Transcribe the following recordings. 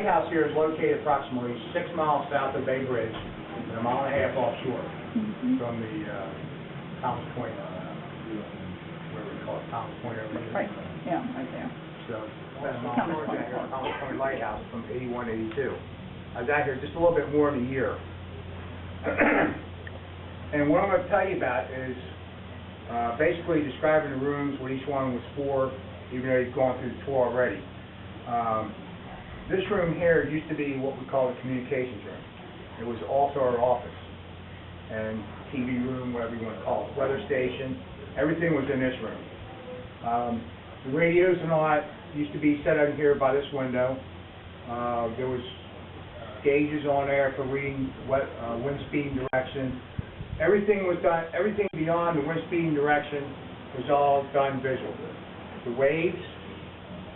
lighthouse here is located approximately 6 miles south of Bay Bridge and 1.5 miles offshore from the Thomas Point, where we call it Thomas Point over here. Right, yeah, right there. So, that's Thomas Point Lighthouse from 81, 82. I was out here just a little bit more than a year. And what I'm going to tell you about is basically describing the rooms, what each one was for, even though you've gone through the tour already. This room here used to be what we call the communications room. It was also our office and TV room, whatever you want to call it, weather station. Everything was in this room. The radios and all that used to be set out here by this window. There was gauges on there for reading wind speed and direction. Everything was done. Everything beyond the wind speed and direction was all done visual. The waves,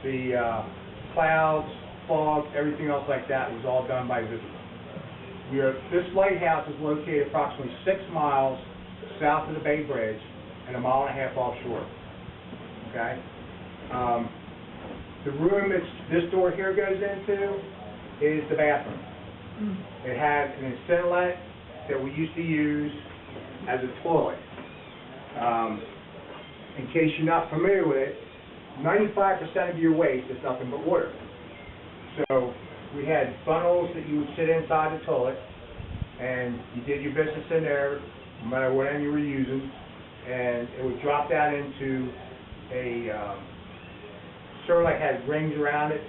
the clouds, fog, everything else like that was all done by visual. This lighthouse is located approximately 6 miles south of the Bay Bridge and 1.5 miles offshore. Okay. The room that this door here goes into is the bathroom. It had an inlet that we used to use as a toilet. In case you're not familiar with it, 95% of your waste is nothing but water. So we had funnels that you would sit inside the toilet, and you did your business in there, no matter what end you were using, and it would drop down into a sort of like had rings around it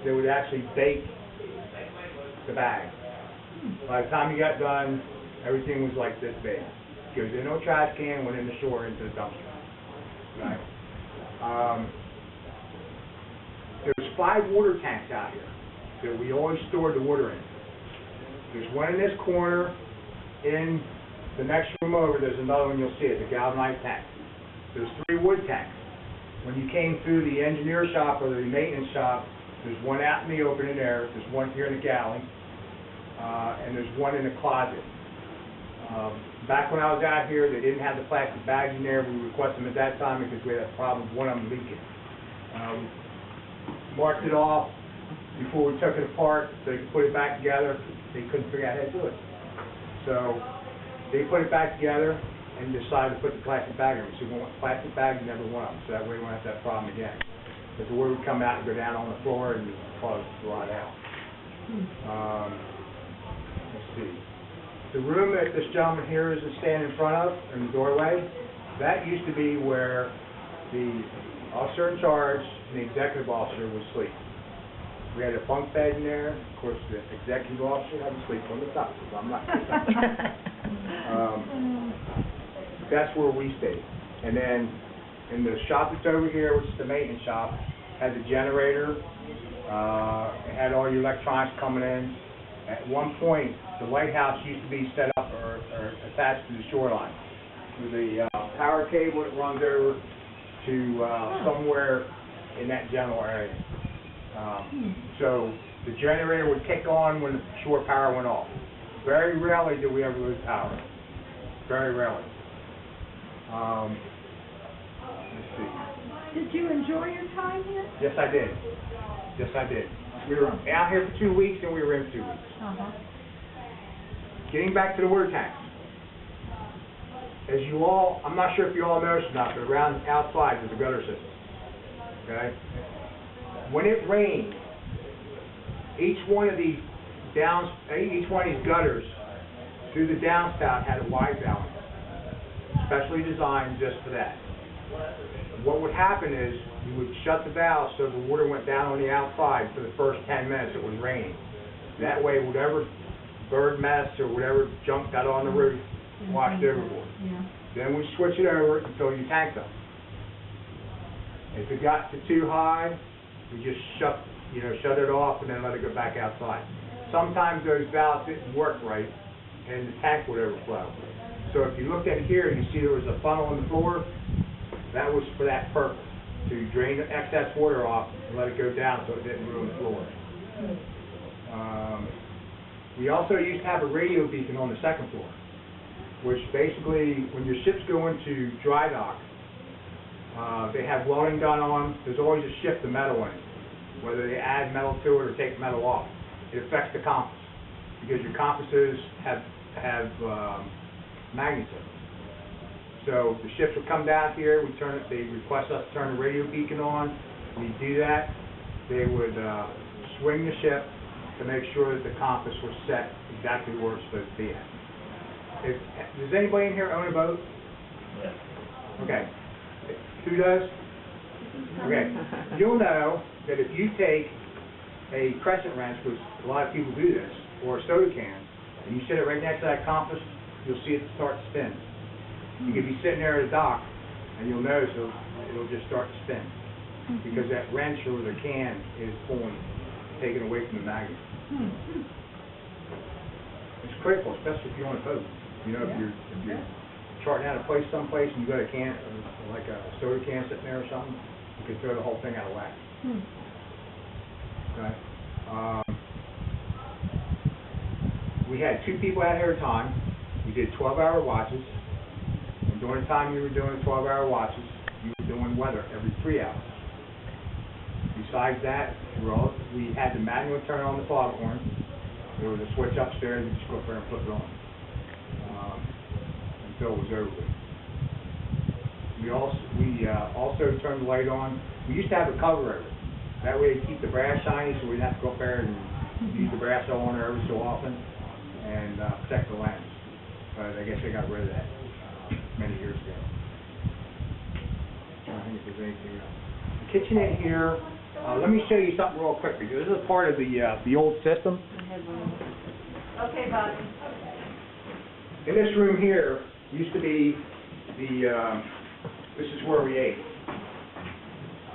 that would actually bake the bag. By the time you got done, everything was like this big. Goes in no trash can, went in the shore into the dumpster. Right? There's 5 water tanks out here that we always stored the water in. There's one in this corner. In the next room over, there's another one you'll see it, the galvanized tank. There's 3 wood tanks. When you came through the engineer shop or the maintenance shop, there's one out in the open in there. There's one here in the galley. And there's one in the closet. Back when I was out here, they didn't have the plastic bags in there. We requested them at that time because we had a problem with one of them leaking. Marked it off before we took it apart so they could put it back together. They couldn't figure out how to do it. So they put it back together and decided to put the plastic bag in. So we want plastic bags, never want them. So that way we won't have that problem again. Because the water would come out and go down on the floor and cause it to rot out. Let's see. The room that this gentleman here is standing in front of, in the doorway, that used to be where the officer in charge and the executive officer would sleep. We had a bunk bed in there. Of course, the executive officer had to sleep on the top, because I'm not going to that's where we stayed. And then in the shop that's over here, which is the maintenance shop, had the generator. It had all your electronics coming in. At one point, the lighthouse used to be set up or attached to the shoreline with a power cable that runs over to somewhere in that general area. So the generator would kick on when the shore power went off. Very rarely did we ever lose power. Very rarely. Let's see. Did you enjoy your time here? Yes, I did. Yes, I did. We were out here for 2 weeks, and we were in 2 weeks. Getting back to the water tanks. As you all, I'm not sure if you all noticed or not, but around outside there's a gutter system. Okay? When it rained, each one of these gutters through the downspout had a wide valve, specially designed just for that. What would happen is you would shut the valve so the water went down on the outside for the first 10 minutes it was raining. That way, whatever bird mess or whatever junk got on the roof washed overboard. Then we switch it over until you tank them. If it got too high, we just shut it off and then let it go back outside. Sometimes those valves didn't work right, and the tank would overflow. So if you looked at here, you see there was a funnel on the floor. That was for that purpose, to drain the excess water off and let it go down so it didn't ruin the floor. We also used to have a radio beacon on the second floor, which basically, when your ships go into dry dock, they have welding done on them. There's always a shift of metal in it. whether they add metal to it or take metal off. It affects the compass, because your compasses have magnets in them. So the ships would come down here, they request us to turn the radio beacon on. We do that. They would swing the ship to make sure that the compass was set exactly where it's supposed to be at. Does anybody in here own a boat? Yeah. Okay. Who does? Okay. You'll know that if you take a crescent wrench, which a lot of people do this, or a soda can, and you sit it right next to that compass, you'll see it start to spin. You could be sitting there at a dock, and you'll notice it'll just start to spin, because that wrench or the can is pulling, taking away from the magnet. It's critical, especially if you're on a boat. You know, if you're charting out a place someplace and you got a can, like a soda can sitting there or something, you could throw the whole thing out of whack. Okay. We had 2 people out here at a time. We did 12-hour watches. And during the time you were doing 12-hour watches, you were doing weather every 3 hours. Besides that, we had the manual turn on the foghorn. There was a switch upstairs, you just go up there and put it on until it was over with. We also turned the light on. We used to have a cover over it. That way to keep the brass shiny, so we didn't have to go up there and use the brass on there every so often and protect the lens. But I guess they got rid of that many years ago. I don't think if there's anything else. The kitchenette here, let me show you something real quick, because this is part of the old system. Okay, Bobby. In this room here used to be this is where we ate.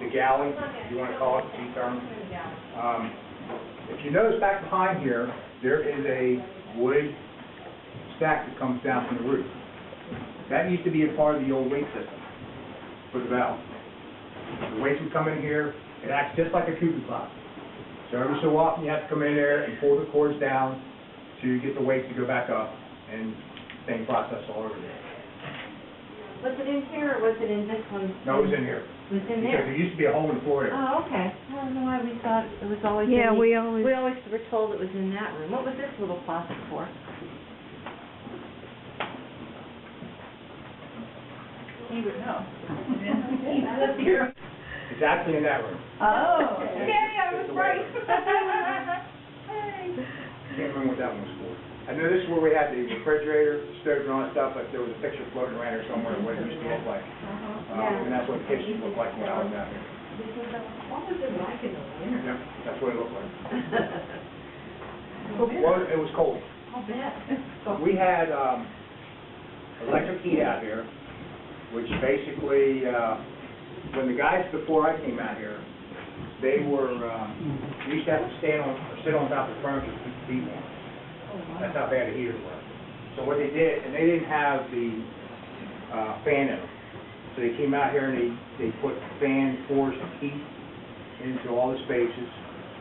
The galley, if you want to call it, the term. If you notice back behind here, there is a wood stack that comes down from the roof. That used to be a part of the old weight system for the valve. The weights would come in here. It acts just like a cuckoo clock. So every so often you have to come in there and pull the cords down to get the weights to go back up, and same process all over again. Was it in here or was it in this one? No, it was in here. It was in Because there? there used to be a hole in the floor there. Oh, okay. I don't know why we thought it was always Yeah, in the... we always... We always were told it was in that room. What was this little closet for? He would know. He lived here. It's actually in that room. Oh. Okay. Yay, I was It's the right. I can't remember what that one was for. I know this is where we had the refrigerator, stove and all that stuff, but there was a picture floating around here somewhere of what it used to look like. And that's what the kitchen looked like when I was out here. What was it like in the winter? Yep, that's what it looked like. Well, it was cold. I'll bet. We had electric heat out here, which basically, when the guys before I came out here, they were, we used to have to sit on top of the furniture to keep the heat warm. That's how bad the heater was. So what they did, and they didn't have the fan in them, so they came out here and they put fan forced heat into all the spaces,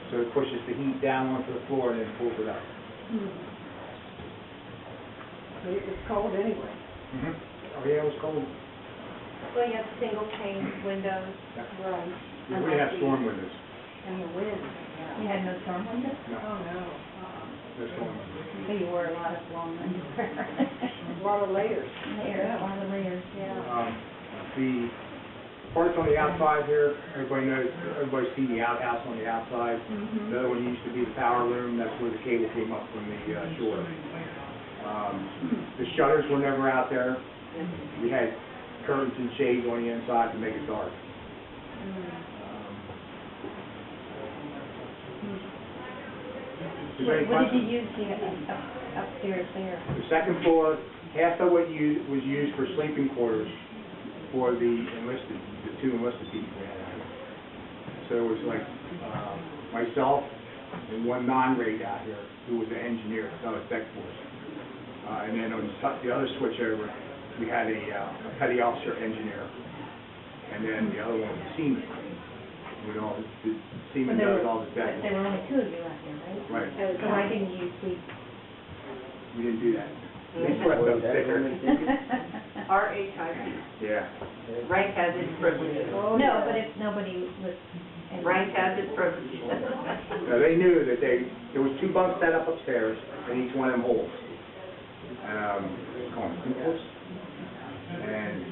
so it pushes the heat down onto the floor and then pulls it up. It was cold anyway. Oh yeah, it was cold. Well, you have single pane windows. Yeah. Right. We didn't have storm windows. And the wind. You had no storm windows? No. Oh, no. No storm windows. So you wore a lot of long underwear. A lot of layers. A lot of layers, yeah. The parts on the outside here, everybody see the outhouse on the outside. The other one used to be the power room. That's where the cable came up from the shore. The shutters were never out there. We had curtains and shades on the inside to make it dark. What did you use upstairs there? The second floor, half of what was used for sleeping quarters for the 2 enlisted people we had out here. So it was like myself and one non-rate out here who was an engineer, so I was deck force. And then on the other switch over, we had a petty officer engineer, and then the other one was a seaman. The seaman does all the decking. There were only 2 of you out there, right? Right. So why didn't you sleep? We didn't do that. They slept up thicker. R-H-I-P. Yeah. Rank has its privileges. No, but if nobody was Frank has it first. Now, they knew that there was 2 bunks set up upstairs in each one of them holes. Call them couples. And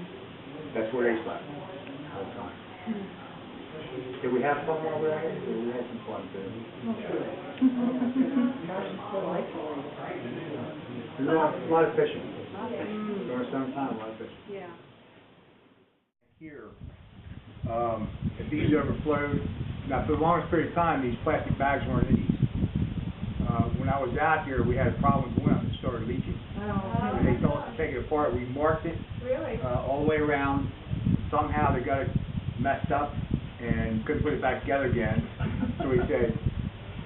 that's where they slept all the time. Did we have fun while we were out here? We had some fun too. There's a lot of fishing. During summertime, a lot of fishing. Yeah. Here, if these overflowed, now for the longest period of time, these plastic bags weren't in these. When I was out here, we had a problem going up and started leaking. Oh. And they told us to take it apart. We marked it Really? all the way around. Somehow they got it messed up and couldn't put it back together again. So we said,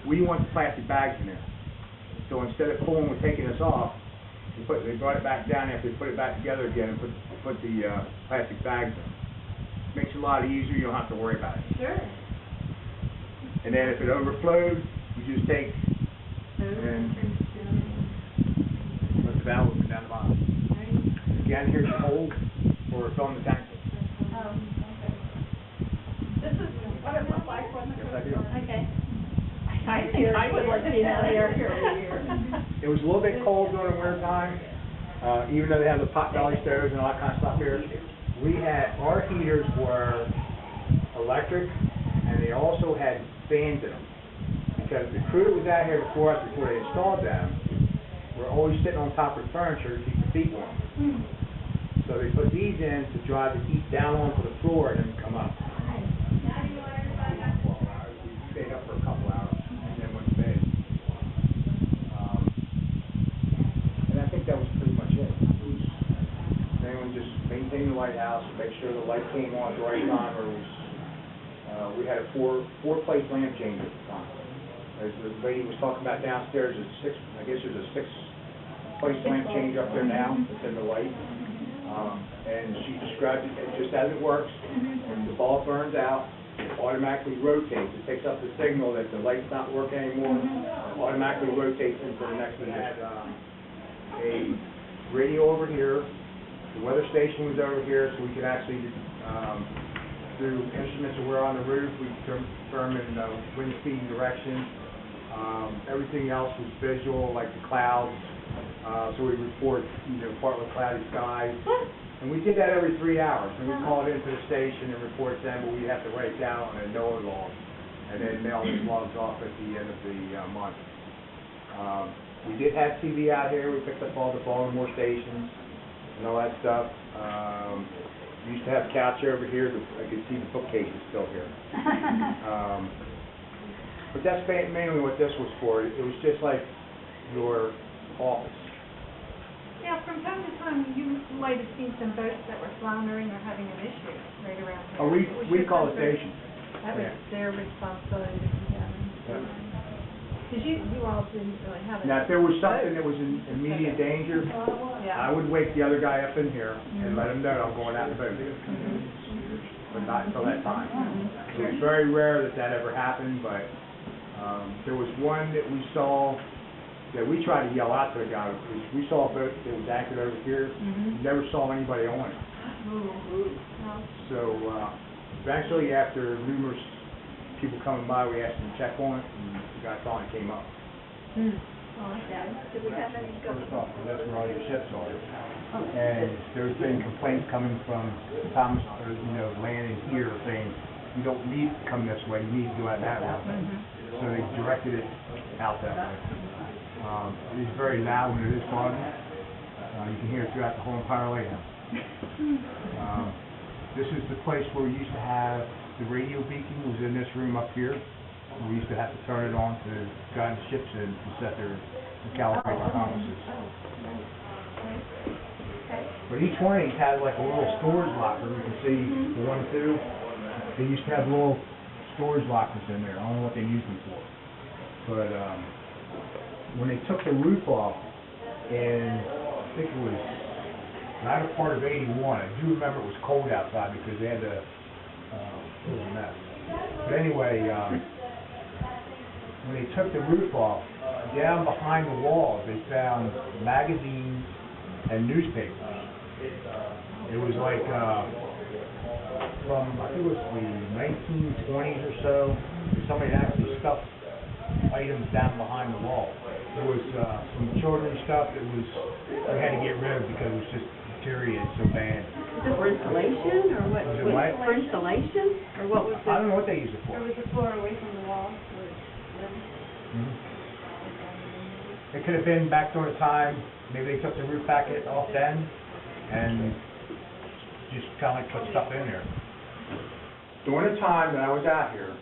we want the plastic bags in there. So instead of pulling and taking this off, they brought it back down after they put it back together again and put the plastic bags in. Makes it a lot easier. You don't have to worry about it. Sure. And then if it overflowed, you just take and let the valve open down the bottom. Again, here's the hole for it's on the tank. This is what it looks like when Yes, I do. Okay. I think I would like to be out here. It was a little bit cold during the winter time, even though they have the pot belly stoves and all that kind of stuff here. Our heaters were electric, and they also had fans in them. Because the crew that was out here before us, before they installed them, were always sitting on top of the furniture to keep their feet warm. So they put these in to drive the heat down onto the floor and then come up. We stayed up for a couple hours and then went to bed. And I think that was pretty much it. Mainly just maintain the lighthouse, make sure the light came on at the right time. We had a four-place lamp change at the time. As the lady was talking about downstairs, there's a 6-place lamp change up there now that's in the light. And she described it just as it works. When the bulb burns out, it automatically rotates. It picks up the signal that the light's not working anymore. It automatically rotates into the next one. Had a radio over here. The weather station was over here, so we could actually, through instruments that were on the roof, we could determine wind speed and direction. Everything else was visual, like the clouds. So we report, partly cloudy skies. And we did that every 3 hours. And we call it into the station and report them, but we have to write down on a NOAA log and then mail these logs off at the end of the month. We did have TV out here. We picked up all the Baltimore stations and all that stuff. We used to have a couch over here. I could see the bookcase is still here. But that's mainly what this was for. It was just like your office. Yeah, from time to time, you might have seen some boats that were floundering or having an issue right around here. Oh, we call it station. That was their responsibility to do that. Because you all didn't really have it. Now, if there was something that was in immediate danger, I would wake the other guy up in here and let him know I'm going out the boat. But not until that time. So it's very rare that ever happened, but there was one that we saw that we tried to yell out to the guy. We saw a boat that was anchored over here. Never saw anybody on it. So eventually, after numerous people coming by, we asked them to check on it, and the guy finally came up. Did we have any First off, that's where all your ships are. And there's been complaints coming from Thomas, landing here saying, you don't need to come this way, you need to go out that way. So they directed it out that way. It is very loud when it is foggy. You can hear it throughout the whole entire lighthouse. This is the place where we used to have the radio beacon was in this room up here. We used to have to turn it on to guide the ships in to set their calibrate their compasses. But each one of these has like a little storage locker. You can see the 1 and 2. They used to have little storage lockers in there. I don't know what they used them for. But when they took the roof off in, I think it was latter part of '81, I do remember it was cold outside because they had it was a mess. But anyway, when they took the roof off, down behind the walls they found magazines and newspapers. It was like from, I think it was the 1920s or so, somebody had actually stuffed items down behind the wall. There was some children's stuff that we had to get rid of because it was just deteriorated so bad. Is it for installation, or what? Was it what? For installation, or what was I it? don't know what they used it for. Or was the floor away from the wall? Mhm. It could have been back during the time, maybe they took the roof back off then, and just kind of like put stuff in there. During the time that I was out here,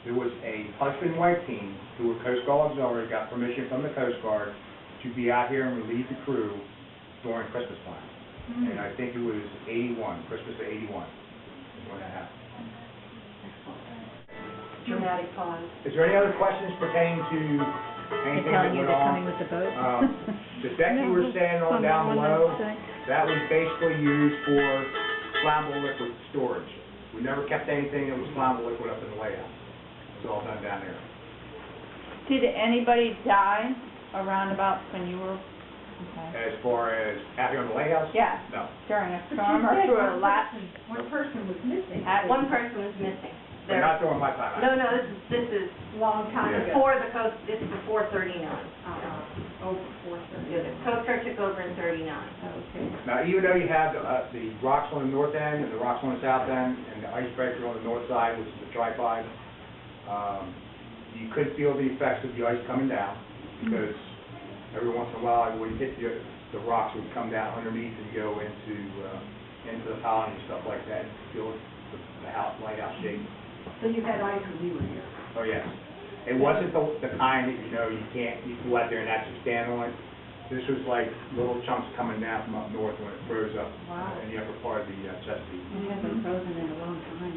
there was a husband and wife team who were Coast Guard auxiliary, got permission from the Coast Guard to be out here and relieve the crew during Christmas time. And I think it was 81, Christmas of 81, when that happened. Dramatic pause. Is there any other questions pertaining to anything that went on? with the boat? The deck you were standing on down below, that was basically used for flammable liquid storage. We never kept anything that was flammable liquid up in the lighthouse. It was all done down there. Did anybody die around about when you were, As far as out here on the lighthouse? yeah, No. during a storm or through a lap? One person was missing. One person was missing. But not during my time. No, this is Long time ago. before the coast, it's before 39. Oh, before Yeah, the Coast Guard took over in 39. Okay. Now, even though you have the rocks on the north end and the rocks on the south end and the icebreaker on the north side, which is the tripod, you could feel the effects of the ice coming down because every once in a while, when you hit the rocks, would come down underneath and go into the colony and stuff like that. You feel the lighthouse shake. So you had ice when you were here? Oh, yes. It wasn't the kind that, you go out there and actually stand on it. This was like little chunks coming down from up north when it froze up in the upper part of the Chesapeake. It hasn't frozen in a long time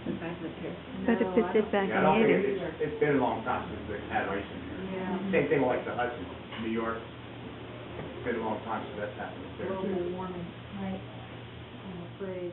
since I've lived here. But if it did back Yeah, I in don't the think 80s. it's been a long time since they had ice in here. Yeah. Same thing like the Hudson, New York. It's been a long time since that's happened there too. warming. Right. I'm afraid.